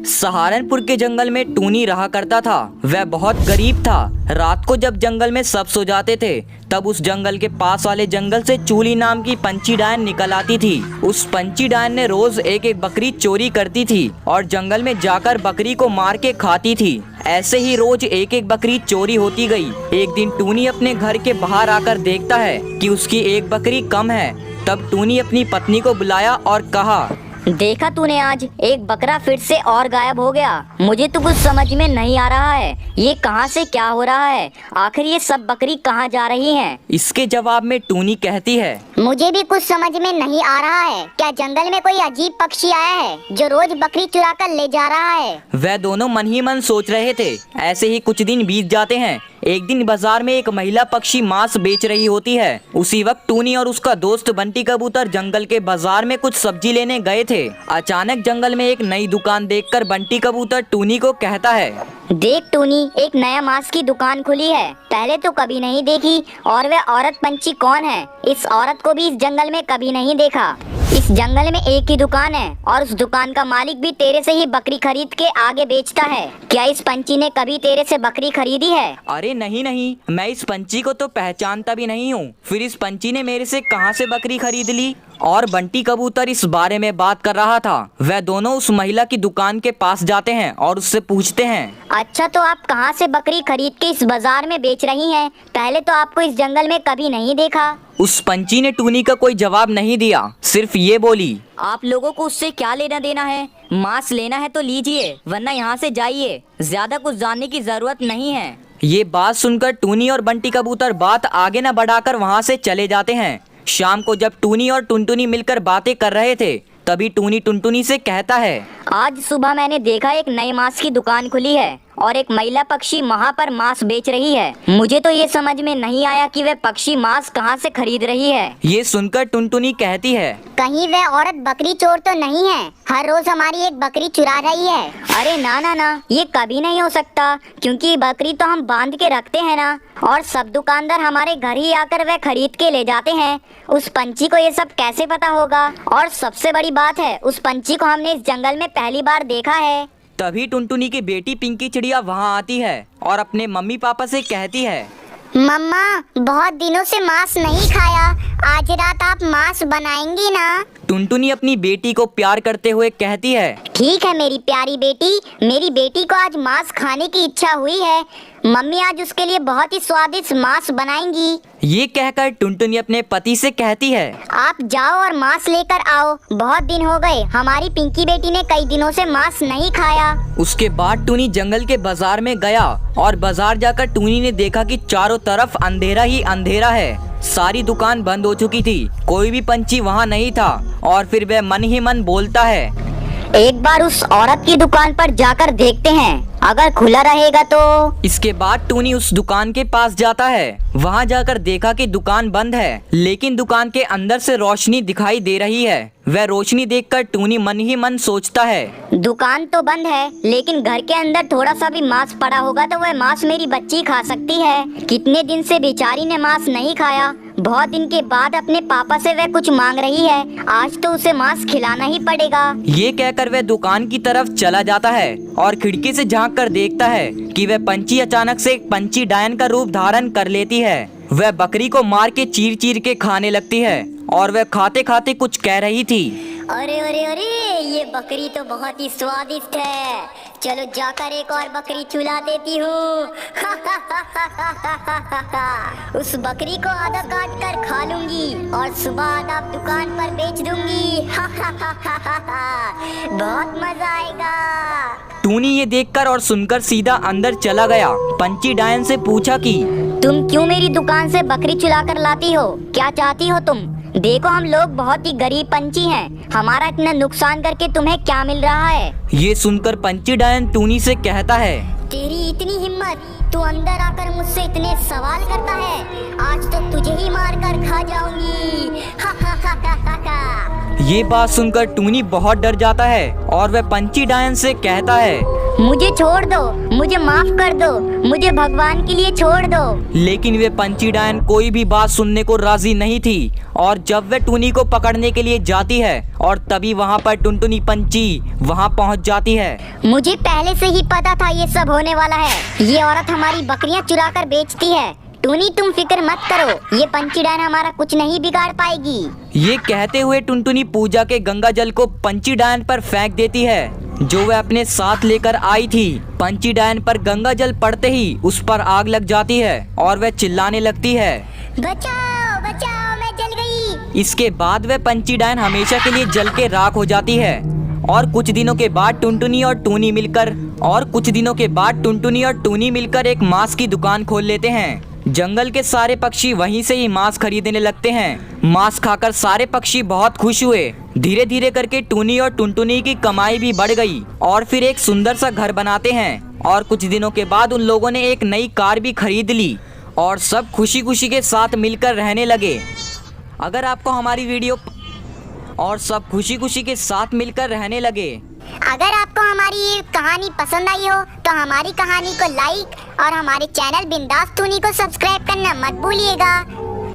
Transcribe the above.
सहारनपुर के जंगल में टूनी रहा करता था। वह बहुत गरीब था। रात को जब जंगल में सब सो जाते थे तब उस जंगल के पास वाले जंगल से चूली नाम की पंछी डायन निकल आती थी। उस पंछी डायन ने रोज एक एक बकरी चोरी करती थी और जंगल में जाकर बकरी को मार के खाती थी। ऐसे ही रोज एक एक बकरी चोरी होती गई। एक दिन टूनी अपने घर के बाहर आकर देखता है कि उसकी एक बकरी कम है। तब टूनी अपनी पत्नी को बुलाया और कहा, देखा तूने, आज एक बकरा फिर से और गायब हो गया। मुझे तो कुछ समझ में नहीं आ रहा है, ये कहाँ से क्या हो रहा है? आखिर ये सब बकरी कहाँ जा रही हैं? इसके जवाब में टूनी कहती है, मुझे भी कुछ समझ में नहीं आ रहा है। क्या जंगल में कोई अजीब पक्षी आया है जो रोज बकरी चुरा कर ले जा रहा है? वह दोनों मन ही मन सोच रहे थे। ऐसे ही कुछ दिन बीत जाते हैं। एक दिन बाजार में एक महिला पक्षी मांस बेच रही होती है। उसी वक्त टूनी और उसका दोस्त बंटी कबूतर जंगल के बाजार में कुछ सब्जी लेने गए थे। अचानक जंगल में एक नई दुकान देखकर बंटी कबूतर टूनी को कहता है, देख टूनी, एक नया मांस की दुकान खुली है, पहले तो कभी नहीं देखी। और वह औरत पंछी कौन है? इस औरत को भी इस जंगल में कभी नहीं देखा। इस जंगल में एक ही दुकान है और उस दुकान का मालिक भी तेरे से ही बकरी खरीद के आगे बेचता है। क्या इस पंछी ने कभी तेरे से बकरी खरीदी है? अरे नहीं नहीं, मैं इस पंछी को तो पहचानता भी नहीं हूँ। फिर इस पंछी ने मेरे से कहाँ से बकरी खरीद ली? और बंटी कबूतर इस बारे में बात कर रहा था। वह दोनों उस महिला की दुकान के पास जाते हैं और उससे पूछते हैं, अच्छा, तो आप कहाँ से बकरी खरीद के इस बाजार में बेच रही हैं? पहले तो आपको इस जंगल में कभी नहीं देखा। उस पंछी ने टूनी का कोई जवाब नहीं दिया, सिर्फ ये बोली, आप लोगों को उससे क्या लेना देना है? मांस लेना है तो लीजिए, वरना यहाँ से जाइए। ज्यादा कुछ जानने की जरूरत नहीं है। ये बात सुनकर टूनी और बंटी कबूतर बात आगे न बढ़ाकर वहाँ से चले जाते हैं। शाम को जब टूनी और टुनटुनी मिलकर बातें कर रहे थे तभी टूनी टुनटुनी से कहता है, आज सुबह मैंने देखा एक नई मांस की दुकान खुली है और एक महिला पक्षी वहाँ पर मांस बेच रही है। मुझे तो ये समझ में नहीं आया कि वह पक्षी मांस कहाँ से खरीद रही है। ये सुनकर टुनटुनी कहती है, कहीं वह औरत बकरी चोर तो नहीं है? हर रोज हमारी एक बकरी चुरा रही है। अरे ना ना ना, ये कभी नहीं हो सकता, क्योंकि बकरी तो हम बांध के रखते हैं ना, और सब दुकानदार हमारे घर ही आकर वह खरीद के ले जाते हैं। उस पंछी को ये सब कैसे पता होगा? और सबसे बड़ी बात है, उस पंछी को हमने इस जंगल में पहली बार देखा है। तभी टुनटुनी की बेटी पिंकी चिड़िया वहाँ आती है और अपने मम्मी पापा से कहती है, मम्मा, बहुत दिनों से मांस नहीं खाया, आज रात आप मांस बनाएंगी ना? टुनटुनी अपनी बेटी को प्यार करते हुए कहती है, ठीक है मेरी प्यारी बेटी, मेरी बेटी को आज मांस खाने की इच्छा हुई है। मम्मी आज उसके लिए बहुत ही स्वादिष्ट मांस बनाएंगी। ये कहकर टुनटुनी अपने पति से कहती है, आप जाओ और मांस लेकर आओ। बहुत दिन हो गए, हमारी पिंकी बेटी ने कई दिनों से मांस नहीं खाया। उसके बाद टूनी जंगल के बाजार में गया और बाजार जाकर टूनी ने देखा कि चारों तरफ अंधेरा ही अंधेरा है। सारी दुकान बंद हो चुकी थी, कोई भी पंछी वहाँ नहीं था। और फिर वह मन ही मन बोलता है, एक बार उस औरत की दुकान पर जाकर देखते हैं, अगर खुला रहेगा तो। इसके बाद टूनी उस दुकान के पास जाता है। वहाँ जाकर देखा कि दुकान बंद है, लेकिन दुकान के अंदर से रोशनी दिखाई दे रही है। वह रोशनी देखकर टूनी मन ही मन सोचता है, दुकान तो बंद है, लेकिन घर के अंदर थोड़ा सा भी मांस पड़ा होगा तो वह मांस मेरी बच्ची खा सकती है। कितने दिन से बेचारी ने मांस नहीं खाया, बहुत दिन के बाद अपने पापा से वह कुछ मांग रही है, आज तो उसे मांस खिलाना ही पड़ेगा। ये कहकर वह दुकान की तरफ चला जाता है और खिड़की से झांक कर देखता है कि वह पंछी अचानक से एक पंछी डायन का रूप धारण कर लेती है। वह बकरी को मार के चीर चीर के खाने लगती है और वह खाते खाते कुछ कह रही थी, अरे अरे अरे, ये बकरी तो बहुत ही स्वादिष्ट है, चलो जाकर एक और बकरी चुला देती हूँ। उस बकरी को आधा काट कर खा लूंगी और सुबह आधा दुकान पर बेच दूंगी। बहुत मजा आएगा। टूनी ये देखकर और सुनकर सीधा अंदर चला गया। पंछी डायन से पूछा कि तुम क्यों मेरी दुकान से बकरी चुरा कर लाती हो? क्या चाहती हो तुम? देखो, हम लोग बहुत ही गरीब पंछी हैं, हमारा इतना नुकसान करके तुम्हें क्या मिल रहा है? ये सुनकर पंछी डायन टूनी से कहता है, तेरी इतनी हिम्मत, तू अंदर आकर मुझसे इतने सवाल करता है, आज तो तुझे ही मार कर खा जाऊंगी। ये बात सुनकर टूनी बहुत डर जाता है और वह पंची डायन से कहता है, मुझे छोड़ दो, मुझे माफ कर दो, मुझे भगवान के लिए छोड़ दो। लेकिन वे पंची डायन कोई भी बात सुनने को राजी नहीं थी। और जब वह टूनी को पकड़ने के लिए जाती है और तभी वहाँ पर टुनटुनी पंची वहाँ पहुँच जाती है। मुझे पहले से ही पता था ये सब होने वाला है। ये औरत हमारी बकरियां चुरा कर बेचती है। टूनी तुम फिक्र मत करो, ये पंची डायन हमारा कुछ नहीं बिगाड़ पाएगी। ये कहते हुए टुनटुनी पूजा के गंगा जल को पंची डायन पर फेंक देती है जो वह अपने साथ लेकर आई थी। पंची डायन पर गंगा जल पड़ते ही उस पर आग लग जाती है और वह चिल्लाने लगती है, बचाओ बचाओ, मैं जल गई। इसके बाद वह पंची डायन हमेशा के लिए जल के राख हो जाती है। और कुछ दिनों के बाद टुनटुनी और टूनी मिलकर एक मांस की दुकान खोल लेते हैं। जंगल के सारे पक्षी वहीं से ही मांस खरीदने लगते हैं। मांस खाकर सारे पक्षी बहुत खुश हुए। धीरे धीरे करके टूनी और टुनटुनी की कमाई भी बढ़ गई और फिर एक सुंदर सा घर बनाते हैं। और कुछ दिनों के बाद उन लोगों ने एक नई कार भी खरीद ली और सब खुशी खुशी के साथ मिलकर रहने लगे। अगर आपको हमारी वीडियो अगर आपको हमारी ये कहानी पसंद आई हो तो हमारी कहानी को लाइक और हमारे चैनल बिंदास टूनी को सब्सक्राइब करना मत भूलिएगा।